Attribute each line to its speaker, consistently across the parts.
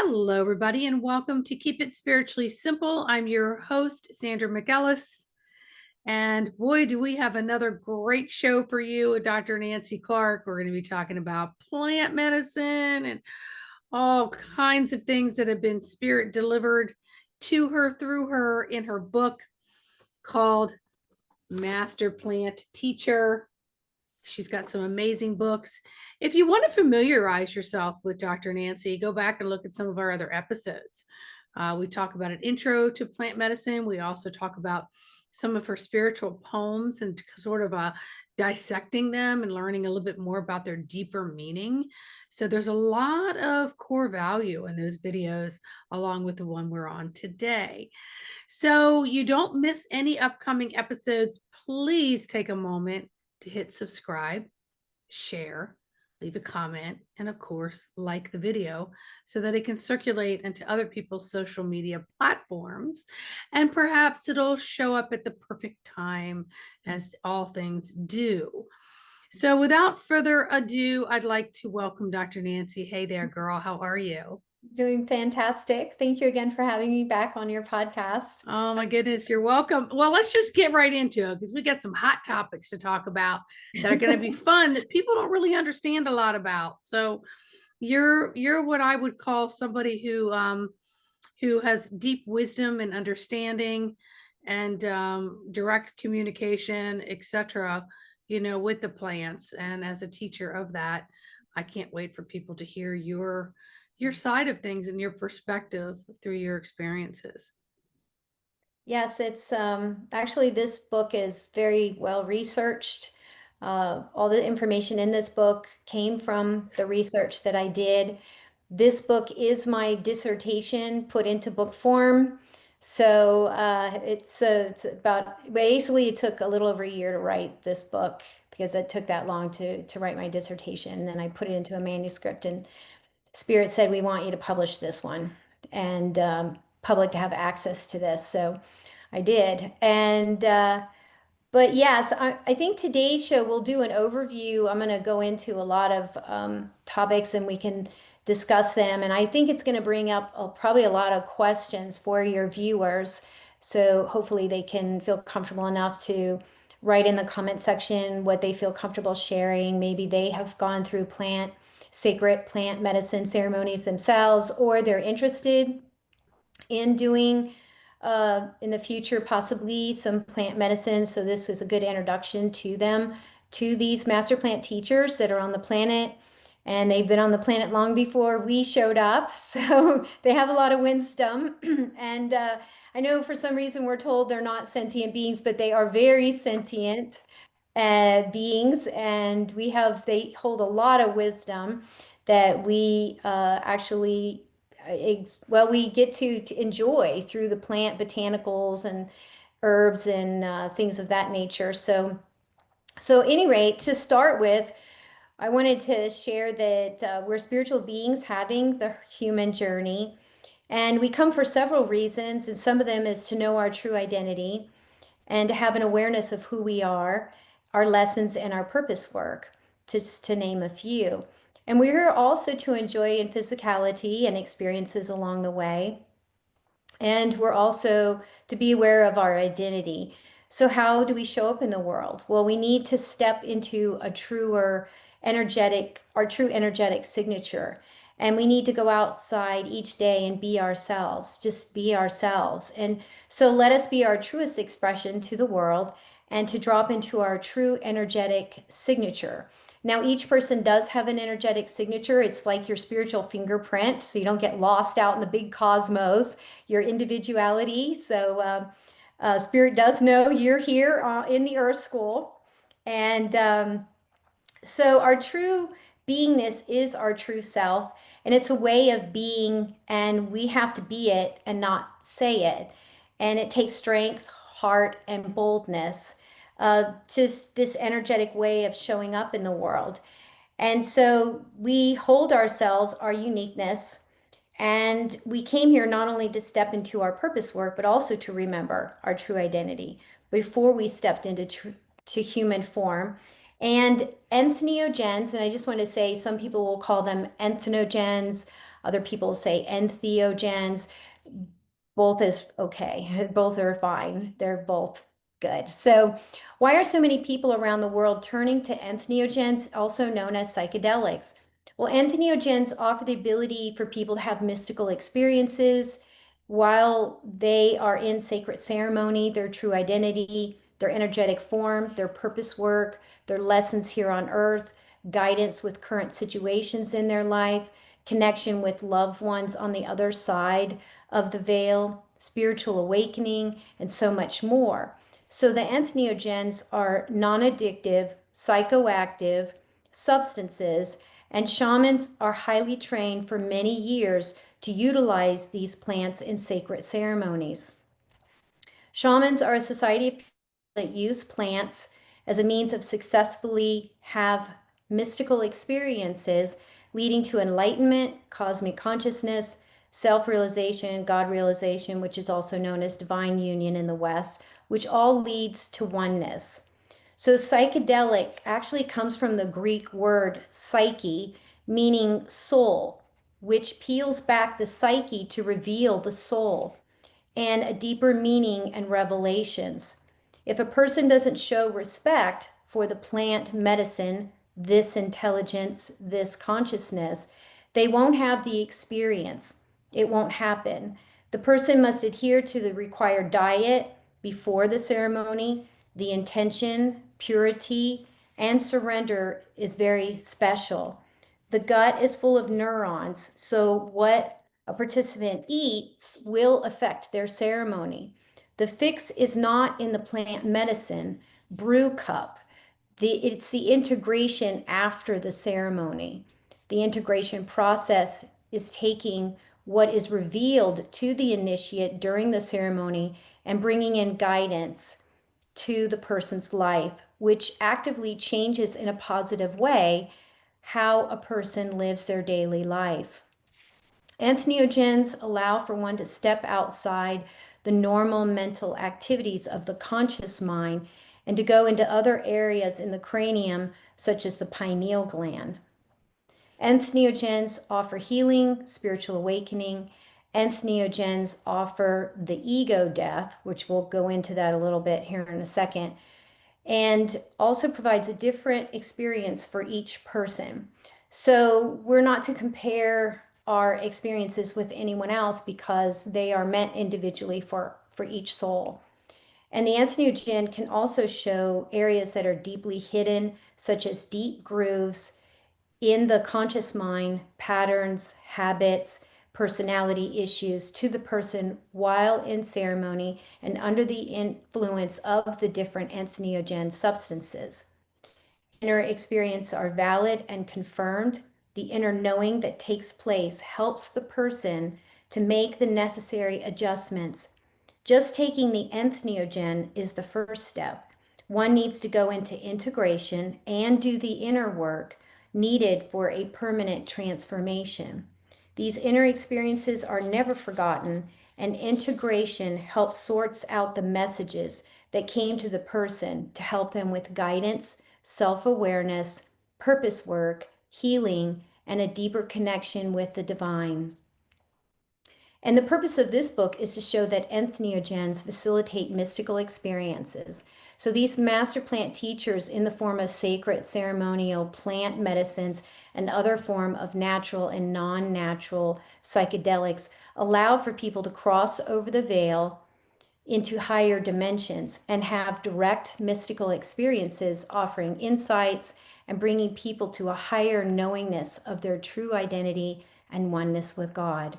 Speaker 1: Hello, everybody, and welcome to Keep It Spiritually Simple. I'm your host, Sandra McEllis. And boy, do we have another great show for you with Dr. Nancy Clark. We're going to be talking about plant medicine and all kinds of things that have been spirit delivered to her through her in her book called Master Plant Teacher. She's got some amazing books. If you want to familiarize yourself with Dr. Nancy, go back and look at some of our other episodes. We talk about an intro to plant medicine. We also talk about some of her spiritual poems and sort of dissecting them and learning a little bit more about their deeper meaning. So there's a lot of core value in those videos, along with the one we're on today. So you don't miss any upcoming episodes. Please take a moment to hit subscribe, share, leave a comment, and of course, like the video so that it can circulate into other people's social media platforms. And perhaps it'll show up at the perfect time, as all things do. So without further ado, I'd like to welcome Dr. Nancy. Hey there, girl. How are you?
Speaker 2: Doing fantastic. Thank you again for having me back on your podcast.
Speaker 1: Oh my goodness, you're welcome. Well, let's just get right into it because we got some hot topics to talk about that are going to be fun that people don't really understand a lot about. So you're what I would call somebody who has deep wisdom and understanding and direct communication, etc., with the plants. And as a teacher of that, I can't wait for people to hear your side of things and your perspective through your experiences.
Speaker 2: Yes, it's actually this book is very well researched. All the information in this book came from the research that I did. This book is my dissertation put into book form. So it's about basically it took a little over a year to write this book because it took that long to write my dissertation. And then I put it into a manuscript and Spirit said, we want you to publish this one and public to have access to this. So I did. But yes, I think today's show we'll do an overview. I'm going to go into a lot of topics and we can discuss them. And I think it's going to bring up probably a lot of questions for your viewers. So hopefully they can feel comfortable enough to write in the comment section what they feel comfortable sharing. Maybe they have gone through sacred plant medicine ceremonies themselves, or they're interested in doing in the future, possibly some plant medicine. So this is a good introduction to them, to these master plant teachers that are on the planet. And they've been on the planet long before we showed up. So they have a lot of wisdom. And I know for some reason we're told they're not sentient beings, but they are very sentient beings. And they hold a lot of wisdom that we actually we get to enjoy through the plant botanicals and herbs and things of that nature. So any rate, to start with, I wanted to share that we're spiritual beings having the human journey, and we come for several reasons, and some of them is to know our true identity and to have an awareness of who we are, our lessons, and our purpose work, just to name a few. And we're also to enjoy in physicality and experiences along the way. And we're also to be aware of our identity. So, how do we show up in the world? Well, we need to step into our true energetic signature. And we need to go outside each day and be ourselves, just be ourselves. And so, let us be our truest expression to the world and to drop into our true energetic signature. Now, each person does have an energetic signature. It's like your spiritual fingerprint, so you don't get lost out in the big cosmos, your individuality. So, Spirit does know you're here in the Earth School. And so, our true beingness is our true self, and it's a way of being, and we have to be it and not say it. And it takes strength, heart, and boldness, just this energetic way of showing up in the world. And so we hold ourselves, our uniqueness, and we came here not only to step into our purpose work, but also to remember our true identity before we stepped into to human form. And entheogens, and I just want to say some people will call them entheogens. Other people say entheogens. Both is okay. Both are fine. They're both good. So, why are so many people around the world turning to entheogens, also known as psychedelics? Well, entheogens offer the ability for people to have mystical experiences while they are in sacred ceremony, their true identity, their energetic form, their purpose work, their lessons here on earth, guidance with current situations in their life, connection with loved ones on the other side of the veil, spiritual awakening, and so much more. So the entheogens are non-addictive, psychoactive substances, and shamans are highly trained for many years to utilize these plants in sacred ceremonies. Shamans are a society of people that use plants as a means of successfully have mystical experiences leading to enlightenment, cosmic consciousness, self-realization, God realization, which is also known as divine union in the West, which all leads to oneness. So psychedelic actually comes from the Greek word psyche, meaning soul, which peels back the psyche to reveal the soul and a deeper meaning and revelations. If a person doesn't show respect for the plant medicine, this intelligence, this consciousness, they won't have the experience. It won't happen. The person must adhere to the required diet before the ceremony. The intention, purity, and surrender is very special. The gut is full of neurons, so what a participant eats will affect their ceremony. The fix is not in the plant medicine brew cup. It's the integration after the ceremony. The integration process is taking what is revealed to the initiate during the ceremony and bringing in guidance to the person's life, which actively changes in a positive way how a person lives their daily life. Entheogens allow for one to step outside the normal mental activities of the conscious mind and to go into other areas in the cranium, such as the pineal gland. Entheogens offer healing, spiritual awakening. Entheogens offer the ego death, which we'll go into that a little bit here in a second, and also provides a different experience for each person. So we're not to compare our experiences with anyone else because they are meant individually for each soul. And the entheogen can also show areas that are deeply hidden, such as deep grooves in the conscious mind, patterns, habits, personality issues to the person while in ceremony and under the influence of the different entheogen substances. Inner experiences are valid and confirmed. The inner knowing that takes place helps the person to make the necessary adjustments. Just taking the entheogen is the first step. One needs to go into integration and do the inner work needed for a permanent transformation. These inner experiences are never forgotten, and integration helps sorts out the messages that came to the person to help them with guidance, self-awareness, purpose work, healing, and a deeper connection with the divine. And the purpose of this book is to show that entheogens facilitate mystical experiences. So these master plant teachers, in the form of sacred ceremonial plant medicines and other form of natural and non-natural psychedelics, allow for people to cross over the veil into higher dimensions and have direct mystical experiences, offering insights and bringing people to a higher knowingness of their true identity and oneness with God.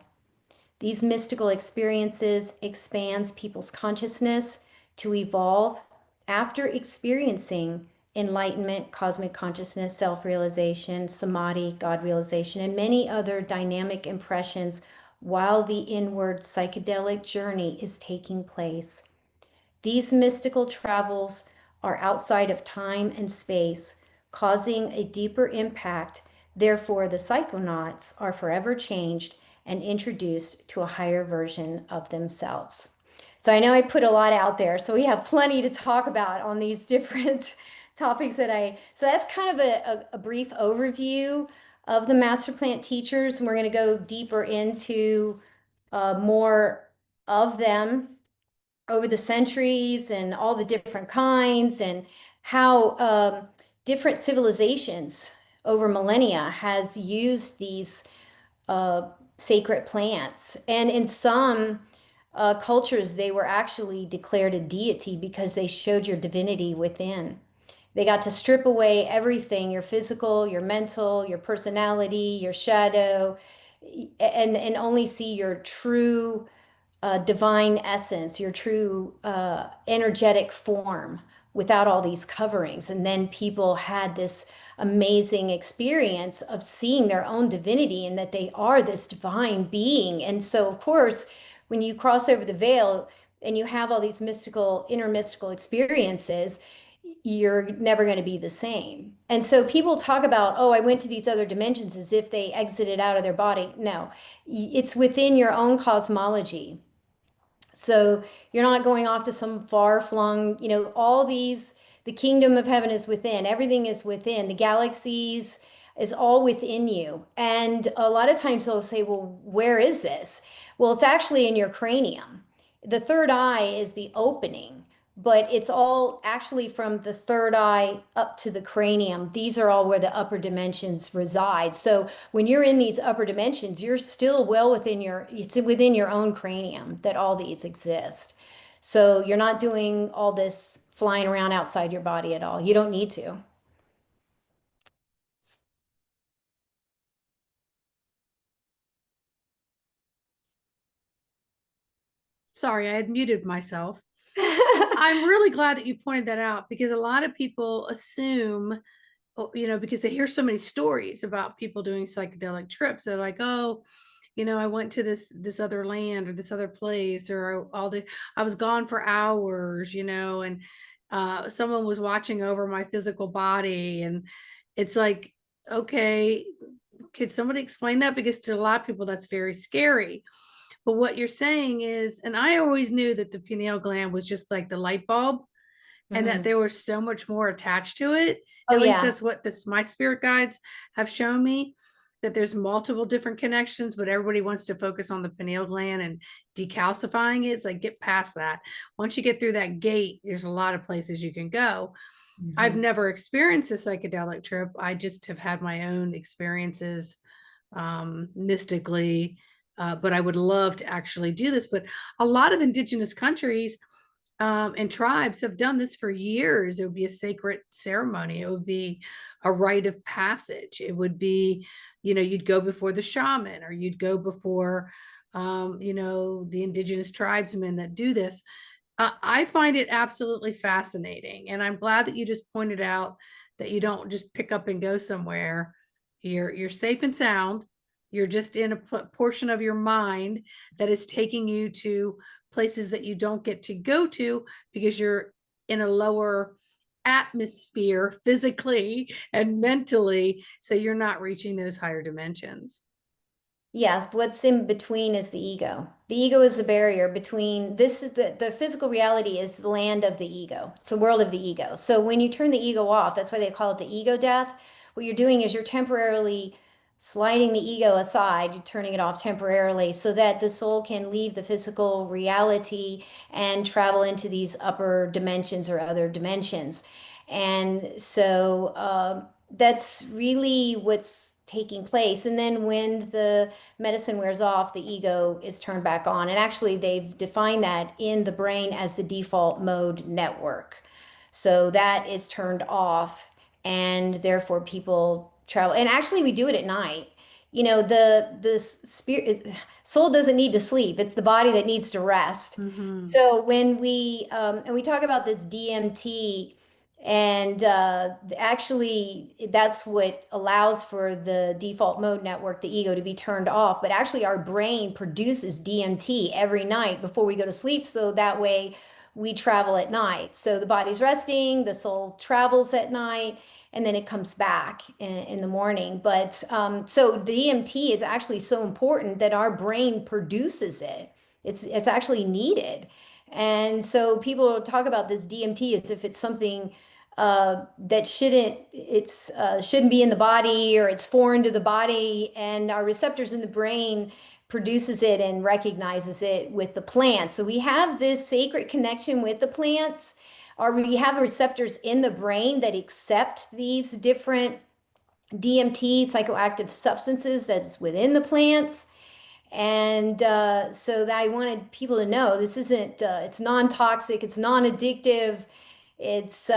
Speaker 2: These mystical experiences expands people's consciousness to evolve after experiencing enlightenment, cosmic consciousness, self-realization, samadhi, God realization, and many other dynamic impressions while the inward psychedelic journey is taking place. These mystical travels are outside of time and space, causing a deeper impact. Therefore, the psychonauts are forever changed and introduced to a higher version of themselves. So I know I put a lot out there, so we have plenty to talk about on these different topics so that's kind of a brief overview of the master plant teachers, and we're going to go deeper into more of them over the centuries and all the different kinds, and how different civilizations over millennia has used these uh, sacred plants. And in some cultures, they were actually declared a deity because they showed your divinity within. They got to strip away everything, your physical, your mental, your personality, your shadow, and only see your true divine essence, your true energetic form without all these coverings. And then people had this amazing experience of seeing their own divinity and that they are this divine being. And so, of course, when you cross over the veil and you have all these mystical, inner mystical experiences, you're never going to be the same. And so people talk about, oh, I went to these other dimensions as if they exited out of their body. No, it's within your own cosmology. So you're not going off to some far flung, all these, the kingdom of heaven is within, everything is within, the galaxies is all within you. And a lot of times they'll say, well, where is this? Well, it's actually in your cranium. The third eye is the opening, but it's all actually from the third eye up to the cranium. These are all where the upper dimensions reside. So when you're in these upper dimensions, you're still well within it's within your own cranium that all these exist. So you're not doing all this flying around outside your body at all. You don't need to.
Speaker 1: Sorry, I had muted myself. I'm really glad that you pointed that out because a lot of people assume, because they hear so many stories about people doing psychedelic trips. They're like, oh, I went to this other land or this other place, or I was gone for hours, and someone was watching over my physical body. And it's like, okay, could somebody explain that? Because to a lot of people, that's very scary. But what you're saying is, and I always knew that the pineal gland was just like the light bulb and that
Speaker 2: Mhm.
Speaker 1: there was so much more attached to it.
Speaker 2: Oh
Speaker 1: At least
Speaker 2: yeah.
Speaker 1: that's what my spirit guides have shown me, that there's multiple different connections, but everybody wants to focus on the pineal gland and decalcifying it. It's like, get past that. Once you get through that gate, there's a lot of places you can go. I've
Speaker 2: Mhm.
Speaker 1: never experienced a psychedelic trip. I just have had my own experiences mystically. But I would love to actually do this. But a lot of indigenous countries and tribes have done this for years. It would be a sacred ceremony. It would be a rite of passage. It would be, you'd go before the shaman or you'd go before, the indigenous tribesmen that do this. I find it absolutely fascinating. And I'm glad that you just pointed out that you don't just pick up and go somewhere. You're safe and sound. You're just in a portion of your mind that is taking you to places that you don't get to go to because you're in a lower atmosphere physically and mentally. So you're not reaching those higher dimensions.
Speaker 2: Yes, what's in between is the ego. The ego is the barrier between this is the physical reality is the land of the ego. It's a world of the ego. So when you turn the ego off, that's why they call it the ego death. What you're doing is you're temporarily sliding the ego aside, you're turning it off temporarily so that the soul can leave the physical reality and travel into these upper dimensions or other dimensions. And so that's really what's taking place. And then when the medicine wears off, the ego is turned back on. And actually, they've defined that in the brain as the default mode network. So that is turned off, and therefore people travel. And actually, we do it at night. The spirit soul doesn't need to sleep. It's the body that needs to rest.
Speaker 1: Mm-hmm.
Speaker 2: So when we talk about this DMT, and actually, that's what allows for the default mode network, the ego, to be turned off. But actually, our brain produces DMT every night before we go to sleep. So that way we travel at night. So the body's resting, the soul travels at night, and then it comes back in the morning. But so DMT is actually so important that our brain produces it. It's actually needed. And so people talk about this DMT as if it's something that shouldn't be in the body, or it's foreign to the body, and our receptors in the brain produces it and recognizes it with the plants. So we have this sacred connection with the plants, or we have receptors in the brain that accept these different DMT psychoactive substances that's within the plants. And so that I wanted people to know this isn't, it's non-toxic, it's non-addictive. It's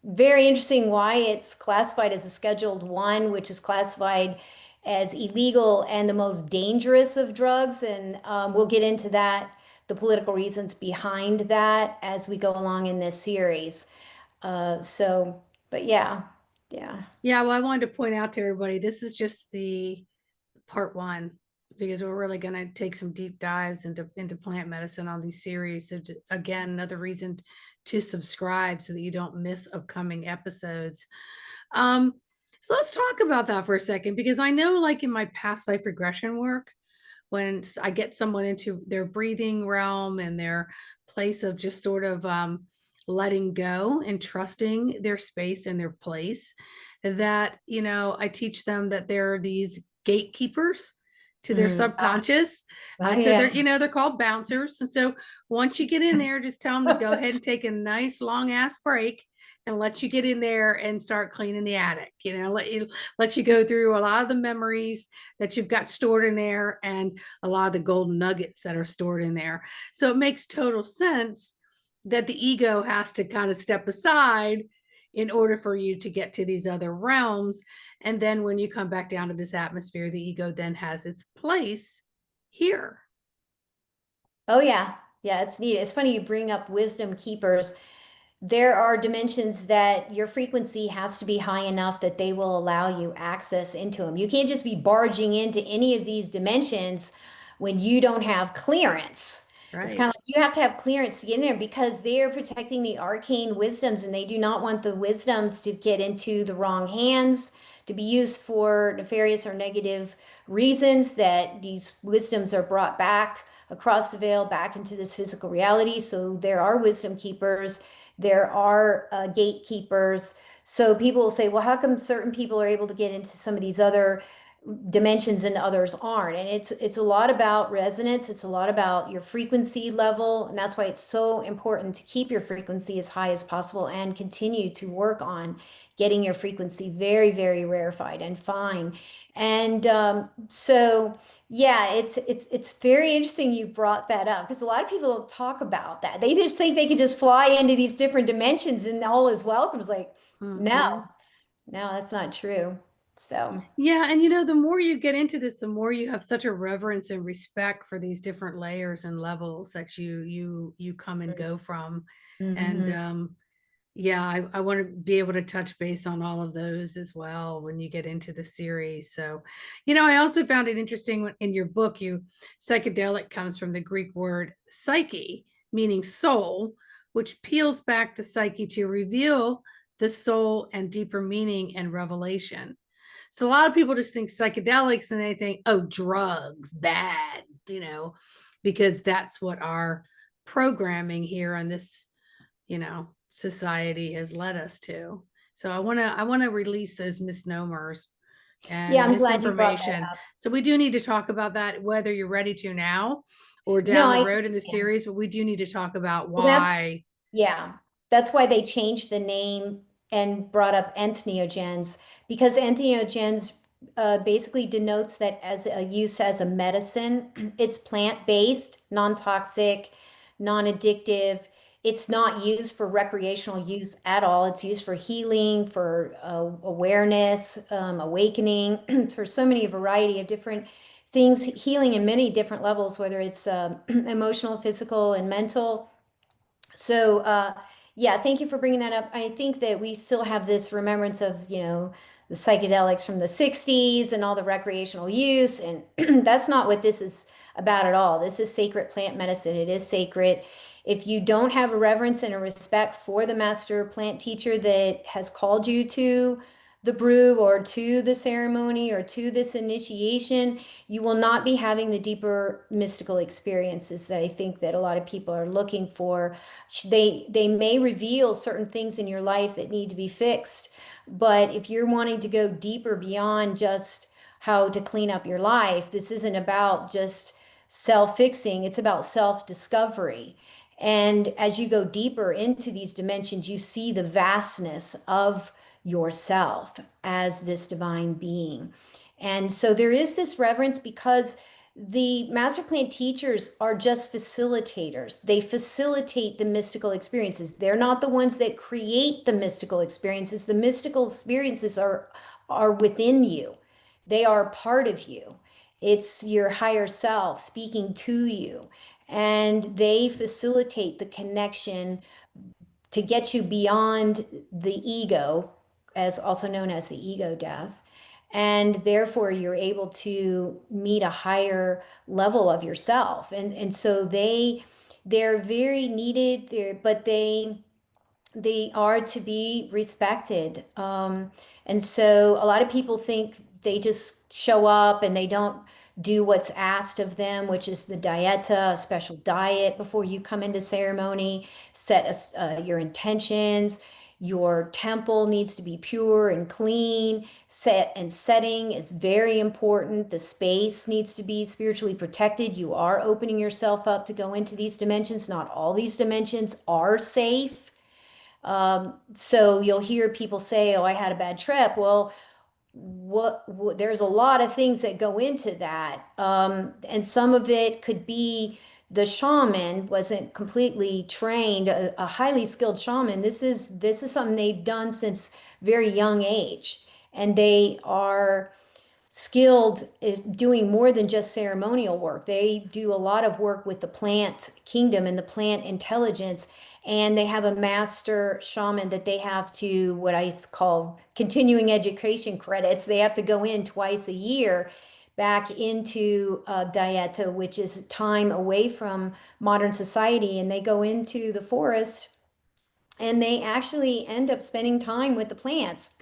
Speaker 2: very interesting why it's classified as a Scheduled 1, which is classified as illegal and the most dangerous of drugs. And we'll get into that, the political reasons behind that as we go along in this series. But yeah, yeah.
Speaker 1: Yeah, well, I wanted to point out to everybody, this is just the part one, because we're really going to take some deep dives into plant medicine on these series. So again, another reason to subscribe so that you don't miss upcoming episodes. Um, so let's talk about that for a second, because I know, like in my past life regression work, when I get someone into their breathing realm and their place of just sort of letting go and trusting their space and their place, that, I teach them that there are these gatekeepers to their
Speaker 2: Mm.
Speaker 1: subconscious.
Speaker 2: Oh,
Speaker 1: I said they're,
Speaker 2: yeah.
Speaker 1: they're called bouncers. And so once you get in there, just tell them to go ahead and take a nice long ass break and let you get in there and start cleaning the attic. Let you go through a lot of the memories that you've got stored in there and a lot of the golden nuggets that are stored in there. So it makes total sense that the ego has to kind of step aside in order for you to get to these other realms. And then when you come back down to this atmosphere, the ego then has its place here.
Speaker 2: Oh, yeah. Yeah, it's neat. It's funny you bring up wisdom keepers. There are dimensions that your frequency has to be high enough that they will allow you access into them. You can't just be barging into any of these dimensions when you don't have clearance. It's kind
Speaker 1: Right.
Speaker 2: of like you have to have clearance to get in there because they are protecting the arcane wisdoms, and they do not want the wisdoms to get into the wrong hands, to be used for nefarious or negative reasons, that these wisdoms are brought back across the veil back into this physical reality. So there are wisdom keepers, there are gatekeepers. So people will say, well, how come certain people are able to get into some of these other dimensions and others aren't? And it's a lot about resonance. It's a lot about your frequency level. And that's why it's so important to keep your frequency as high as possible and continue to work on getting your frequency very, very rarefied and fine. And yeah, it's very interesting you brought that up, because a lot of people don't talk about that. They just think they can just fly into these different dimensions and all is welcome. It's like, no,
Speaker 1: Mm-hmm.
Speaker 2: no, that's not true. So,
Speaker 1: Yeah, and the more you get into this, the more you have such a reverence and respect for these different layers and levels that you come and go from. And
Speaker 2: mhm.
Speaker 1: yeah, I want to be able to touch base on all of those as well when you get into the series. So, I also found it interesting in your book, psychedelic comes from the Greek word psyche, meaning soul, which peels back the psyche to reveal the soul and deeper meaning and revelation. So a lot of people just think psychedelics and they think, oh, drugs, bad, because that's what our programming here on this, society has led us to. So I want to release those misnomers
Speaker 2: Yeah,
Speaker 1: and
Speaker 2: I'm glad you brought that
Speaker 1: misinformation.
Speaker 2: up.
Speaker 1: So we do need to talk about that, whether you're ready to now or
Speaker 2: No,
Speaker 1: down the road in the
Speaker 2: yeah.
Speaker 1: series, but we do need to talk about
Speaker 2: Well,
Speaker 1: why.
Speaker 2: yeah, that's why they changed the name and brought up entheogens, because entheogens basically denotes that as a use as a medicine. It's plant-based, non-toxic, non-addictive. It's not used for recreational use at all. It's used for healing, for awareness, awakening, for so many variety of different things, healing in many different levels, whether it's emotional, physical, and mental. So, yeah, thank you for bringing that up. I think that we still have this remembrance of, the psychedelics from the 60s and all the recreational use. And that's not what this is about at all. This is sacred plant medicine. It is sacred. If you don't have a reverence and a respect for the master plant teacher that has called you to the brew or to the ceremony or to this initiation, you will not be having the deeper mystical experiences that I think that a lot of people are looking for. They may reveal certain things in your life that need to be fixed, but if you're wanting to go deeper beyond just how to clean up your life, this isn't about just self-fixing, it's about self-discovery. And as you go deeper into these dimensions, you see the vastness of yourself as this divine being. And so there is this reverence because the master plan teachers are just facilitators. They facilitate the mystical experiences. They're not the ones that create the mystical experiences. The mystical experiences are within you. They are part of you. It's your higher self speaking to you. And they facilitate the connection to get you beyond the ego, as also known as the ego death. And therefore, you're able to meet a higher level of yourself. And so they're very needed there, but they are to be respected. And so a lot of people think they just show up and they don't do what's asked of them, which is the dieta, a special diet before you come into ceremony, set your intentions. Your temple needs to be pure and clean. Set and setting is very important. The space needs to be spiritually protected. You are opening yourself up to go into these dimensions. Not all these dimensions are safe. So you'll hear people say, "Oh, I had a bad trip." Well, what there's a lot of things that go into that, and some of it could be the shaman wasn't completely trained, a highly skilled shaman. This is something they've done since very young age, and they are skilled is doing more than just ceremonial work. They do a lot of work with the plant kingdom and the plant intelligence. And they have a master shaman that they have to, what I call continuing education credits. They have to go in twice a year back into dieta, which is time away from modern society. And they go into the forest and they actually end up spending time with the plants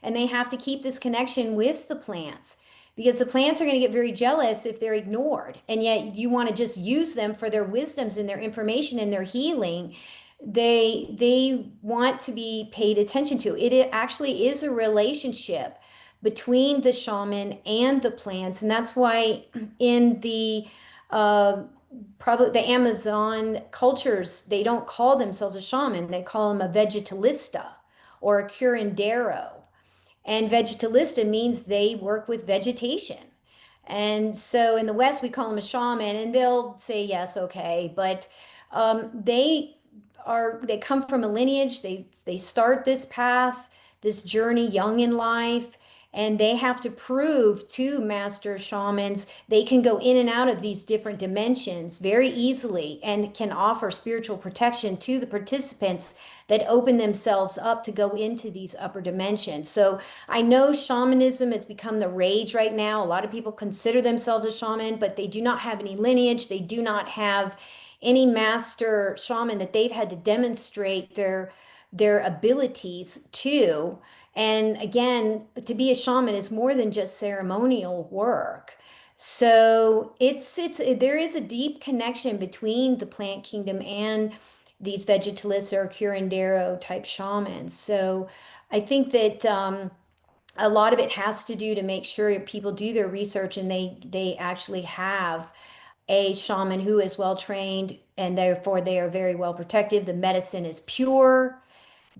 Speaker 2: and they have to keep this connection with the plants because the plants are going to get very jealous if they're ignored, and yet you want to just use them for their wisdoms and their information and their healing. They want to be paid attention to. It actually is a relationship between the shaman and the plants, and that's why in the uh, probably the Amazon cultures, they don't call themselves a shaman, they call them a vegetalista or a curandero. And vegetalista means they work with vegetation. And so in the West, we call them a shaman, and they'll say, yes, okay. But they come from a lineage, they start this path, this journey young in life, and they have to prove to master shamans they can go in and out of these different dimensions very easily and can offer spiritual protection to the participants that open themselves up to go into these upper dimensions. So I know shamanism has become the rage right now. A lot of people consider themselves a shaman, but they do not have any lineage. They do not have any master shaman that they've had to demonstrate their abilities to. And again, to be a shaman is more than just ceremonial work. So there is a deep connection between the plant kingdom and these vegetalists or curandero type shamans. So I think that a lot of it has to do to make sure people do their research and they actually have a shaman who is well trained and therefore they are very well protective. The medicine is pure.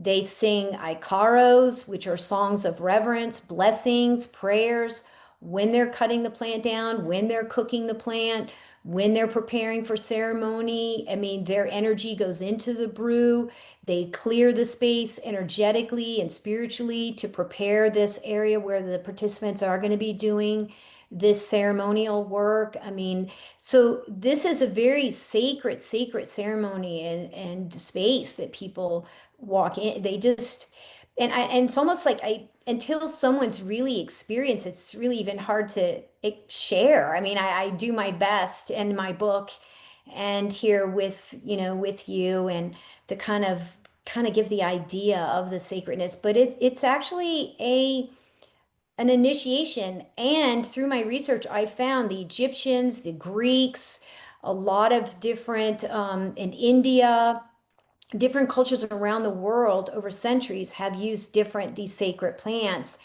Speaker 2: They sing ikaros, which are songs of reverence, blessings, prayers when they're cutting the plant down, when they're cooking the plant, when they're preparing for ceremony. I mean, their energy goes into the brew. They clear the space energetically and spiritually to prepare this area where the participants are going to be doing this ceremonial work. I mean, so this is a very sacred, sacred ceremony and space that people walk in. They just, and it's almost like until someone's really experienced, it's really even hard to share. I mean, I do my best in my book and here with, with you and to kind of kind of give the idea of the sacredness, but it's actually an initiation. And through my research, I found the Egyptians, the Greeks, a lot of different in India, different cultures around the world over centuries have used different these sacred plants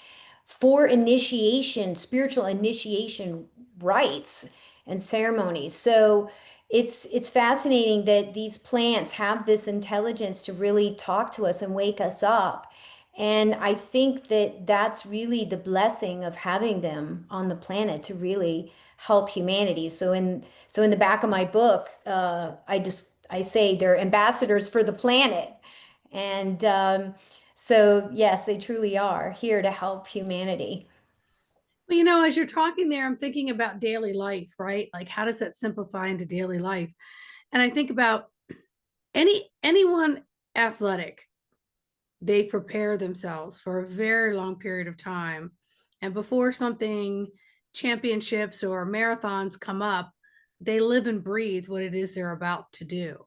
Speaker 2: for initiation, spiritual initiation rites and ceremonies. So it's fascinating that these plants have this intelligence to really talk to us and wake us up. And I think that that's really the blessing of having them on the planet to really help humanity. So in the back of my book, I say they're ambassadors for the planet, and so yes, they truly are here to help humanity.
Speaker 1: Well, as you're talking there, I'm thinking about daily life, right? Like, how does that simplify into daily life? And I think about anyone athletic, they prepare themselves for a very long period of time. And before something, championships or marathons come up, they live and breathe what it is they're about to do.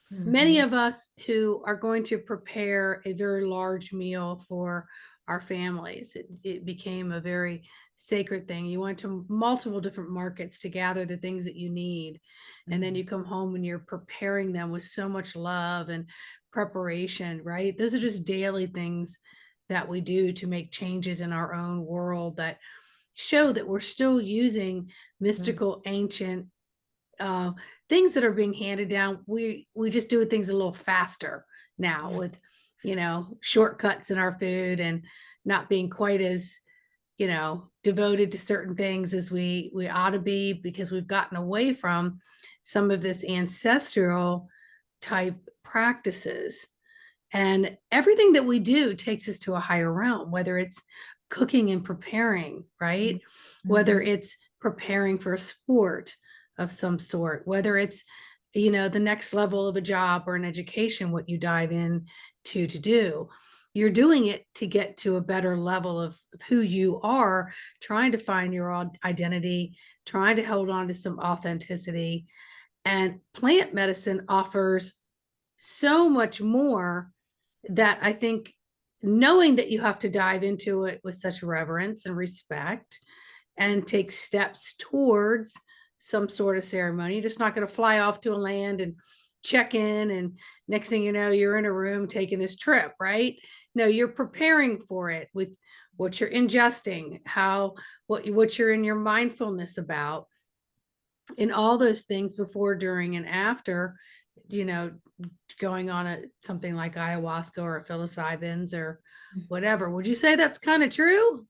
Speaker 1: Many
Speaker 2: Mhm.
Speaker 1: of us who are going to prepare a very large meal for our families, it became a very sacred thing. You went to multiple different markets to gather the things that you need. And then you come home and you're preparing them with so much love and preparation, right? Those are just daily things that we do to make changes in our own world that show that we're still using
Speaker 2: Mhm.
Speaker 1: mystical, ancient uh, things that are being handed down. We just do things a little faster now with shortcuts in our food and not being quite as devoted to certain things as we ought to be, because we've gotten away from some of this ancestral type practices. And everything that we do takes us to a higher realm, whether it's cooking and preparing, right? Whether
Speaker 2: Mhm.
Speaker 1: it's preparing for a sport of some sort, whether it's, the next level of a job or an education, what you dive in to do. You're doing it to get to a better level of who you are, trying to find your own identity, trying to hold on to some authenticity. And plant medicine offers so much more that I think, knowing that you have to dive into it with such reverence and respect and take steps towards some sort of ceremony. You're just not going to fly off to a land and check in, and next thing you know, you're in a room taking this trip, right? No, you're preparing for it with what you're ingesting, what you're in your mindfulness about, and all those things before, during, and after, you know, going on something like ayahuasca or psilocybins or whatever. Would you say that's kind of true?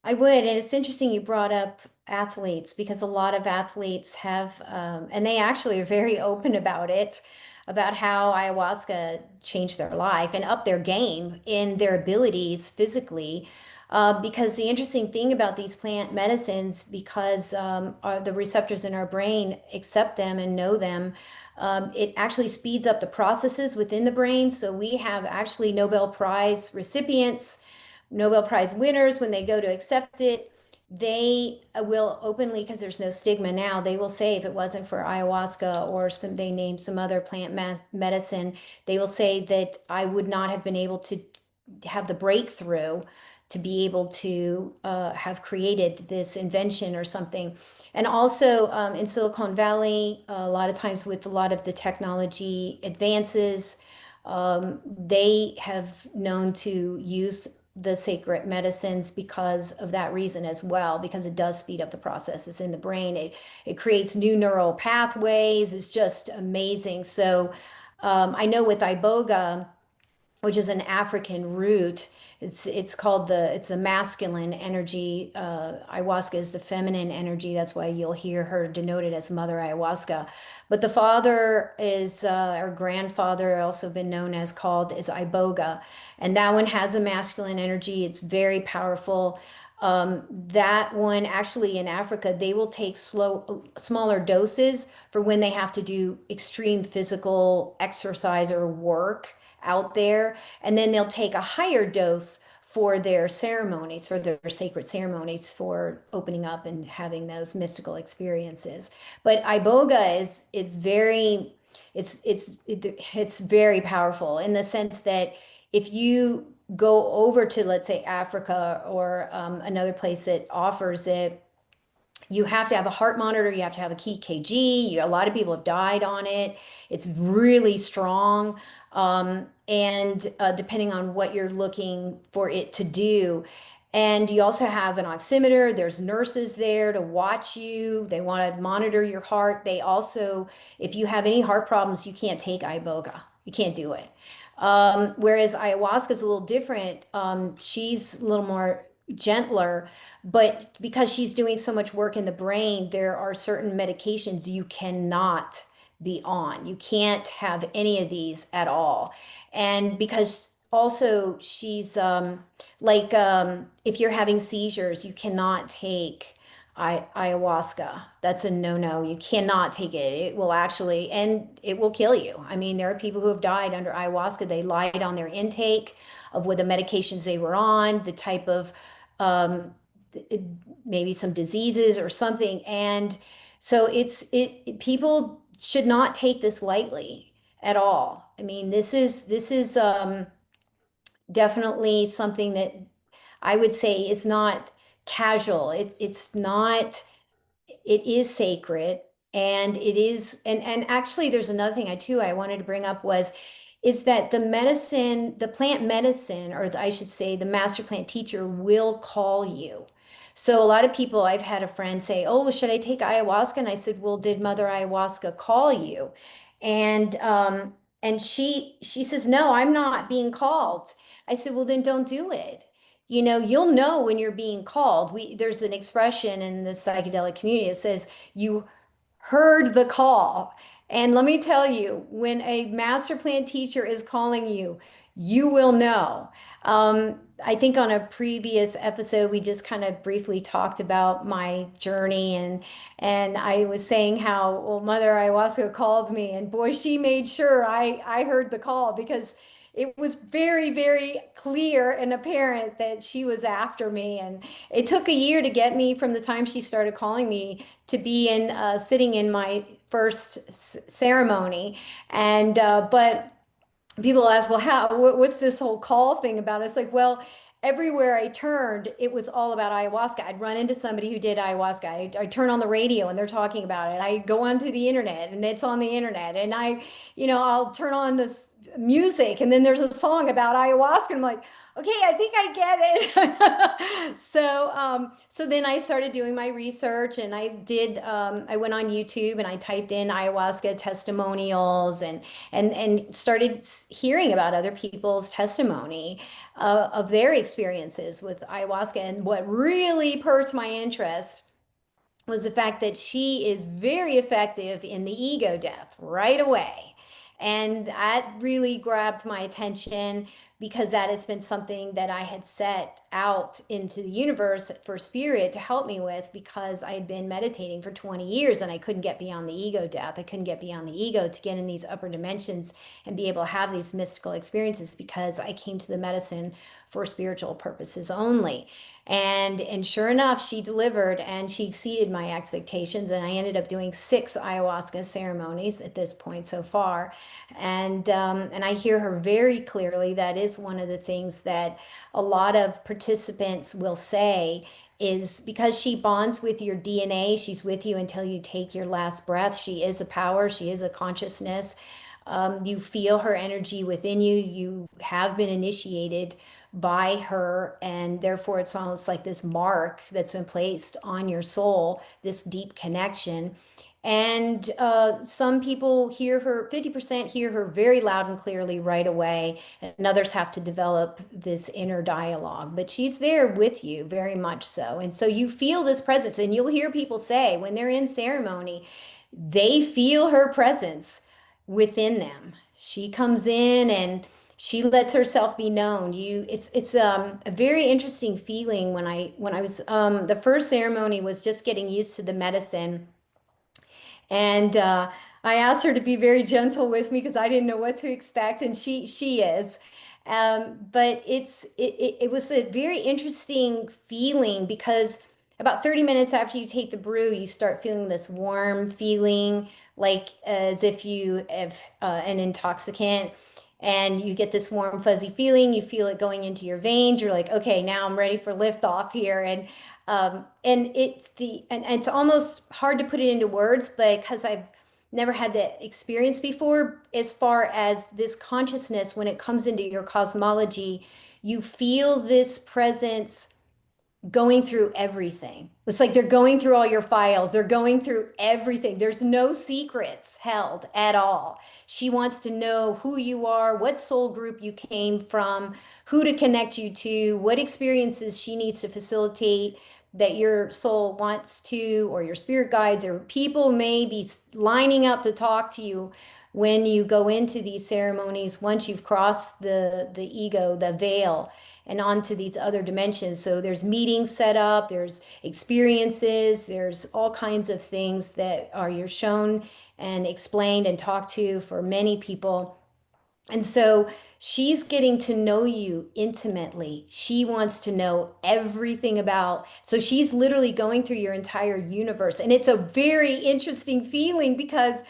Speaker 2: I would, and it's interesting you brought up athletes because a lot of athletes have, and they actually are very open about it, about how ayahuasca changed their life and upped their game in their abilities physically. Because the interesting thing about these plant medicines, because the receptors in our brain accept them and know them, it actually speeds up the processes within the brain. So we have actually Nobel Prize recipients, Nobel Prize winners, when they go to accept it, they will openly, because there's no stigma now, they will say if it wasn't for ayahuasca or they name some other plant medicine, they will say that I would not have been able to have the breakthrough to be able to have created this invention or something. And also in Silicon Valley, a lot of times with a lot of the technology advances, they have known to use the sacred medicines because of that reason as well, because it does speed up the processes in the brain. It creates new neural pathways. It's just amazing. So I know with iboga, which is an African root. It's called it's the masculine energy. Ayahuasca is the feminine energy. That's why you'll hear her denoted as Mother Ayahuasca. But the father is or grandfather, also been known as called, is Iboga, and that one has a masculine energy. It's very powerful. That one actually in Africa, they will take smaller doses for when they have to do extreme physical exercise or work out there. And then they'll take a higher dose for their ceremonies, for their sacred ceremonies, for opening up and having those mystical experiences. But iboga is very It's very powerful in the sense that if you go over to, let's say, Africa or another place that offers it, you have to have a heart monitor, you have to have a EKG. A lot of people have died on it. It's really strong. And depending on what you're looking for it to do. And you also have an oximeter. There's nurses there to watch you. They want to monitor your heart. They also, if you have any heart problems, you can't take iboga. You can't do it. Whereas ayahuasca is a little different. She's a little more gentler, but because she's doing so much work in the brain, there are certain medications you cannot be on. You can't have any of these at all. And because also she's if you're having seizures, you cannot take ayahuasca. That's a no-no. You cannot take it. It will actually, and it will kill you. I mean, there are people who have died under ayahuasca. They lied on their intake of what the medications they were on, the type of um, maybe some diseases or something. And so people should not take this lightly at all. I mean, this is definitely something that I would say is not casual. It's not, it is sacred, and it is, and actually there's another thing I wanted to bring up was is that the plant medicine, or I should say the master plant teacher will call you. So a lot of people, I've had a friend say, oh, should I take ayahuasca? And I said, well, did Mother Ayahuasca call you? And she says, no, I'm not being called. I said, well, then don't do it. You know, you'll know when you're being called. There's an expression in the psychedelic community that says you heard the call. And let me tell you, when a master plan teacher is calling you, you will know. I think on a previous episode, we just kind of briefly talked about my journey, and I was saying how, well, Mother Ayahuasca called me, and boy, she made sure I heard the call, because it was very, very clear and apparent that she was after me. And it took a year to get me from the time she started calling me to be in sitting in my first ceremony. And but people ask, well, what's this whole call thing about? It's like, well, everywhere I turned, it was all about ayahuasca. I'd run into somebody who did ayahuasca. I turn on the radio and they're talking about it. I go onto the internet and it's on the internet. And I'll turn on this music and then there's a song about ayahuasca. And I'm like, okay, I think I get it. So then I started doing my research, and I went on YouTube and I typed in ayahuasca testimonials, and started hearing about other people's testimony of their experiences with ayahuasca. And what really perked my interest was the fact that she is very effective in the ego death right away. And that really grabbed my attention, because that has been something that I had set out into the universe for spirit to help me with, because I had been meditating for 20 years and I couldn't get beyond the ego death. I couldn't get beyond the ego to get in these upper dimensions and be able to have these mystical experiences, because I came to the medicine for spiritual purposes only. And sure enough, she delivered, and she exceeded my expectations. And I ended up doing 6 ayahuasca ceremonies at this point so far. And I hear her very clearly. That is one of the things that a lot of participants will say, is because she bonds with your DNA. She's with you until you take your last breath. She is a power. She is a consciousness. You feel her energy within you. You have been initiated by her, and therefore it's almost like this mark that's been placed on your soul, this deep connection. And some people hear her, 50% hear her very loud and clearly right away, and others have to develop this inner dialogue. But she's there with you very much so. And so you feel this presence, and you'll hear people say when they're in ceremony, they feel her presence within them. She comes in and she lets herself be known. It's a very interesting feeling. When I was the first ceremony was just getting used to the medicine, and I asked her to be very gentle with me because I didn't know what to expect, and she is. But it was a very interesting feeling, because about 30 minutes after you take the brew, you start feeling this warm feeling, like as if you have an intoxicant. And you get this warm, fuzzy feeling. You feel it going into your veins. You're like, okay, now I'm ready for liftoff here. And and it's almost hard to put it into words, but because I've never had that experience before, as far as this consciousness, when it comes into your cosmology, you feel this presence going through everything. It's like they're going through all your files. They're going through everything. There's no secrets held at all. She wants to know who you are, what soul group you came from, who to connect you to, what experiences she needs to facilitate that your soul wants to, or your spirit guides, or people may be lining up to talk to you when you go into these ceremonies once you've crossed the ego, the veil, and onto these other dimensions. So there's meetings set up, there's experiences, there's all kinds of things that are you're shown and explained and talked to for many people. And so she's getting to know you intimately. She wants to know everything about, so she's literally going through your entire universe. And it's a very interesting feeling because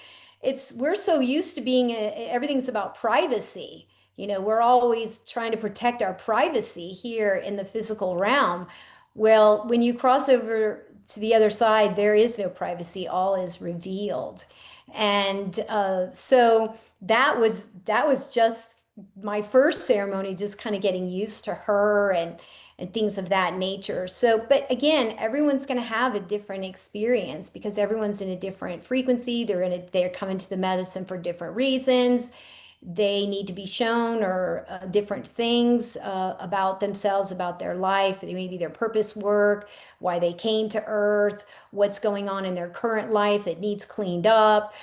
Speaker 2: we're so used to being, everything's about privacy. We're always trying to protect our privacy here in the physical realm. Well, when you cross over to the other side, there is no privacy. All is revealed. And so that was just my first ceremony, just kind of getting used to her and things of that nature. So, but again, everyone's going to have a different experience because everyone's in a different frequency. They're coming to the medicine for different reasons. They need to be shown or different things about themselves, about their life, maybe their purpose work, why they came to Earth, what's going on in their current life that needs cleaned up.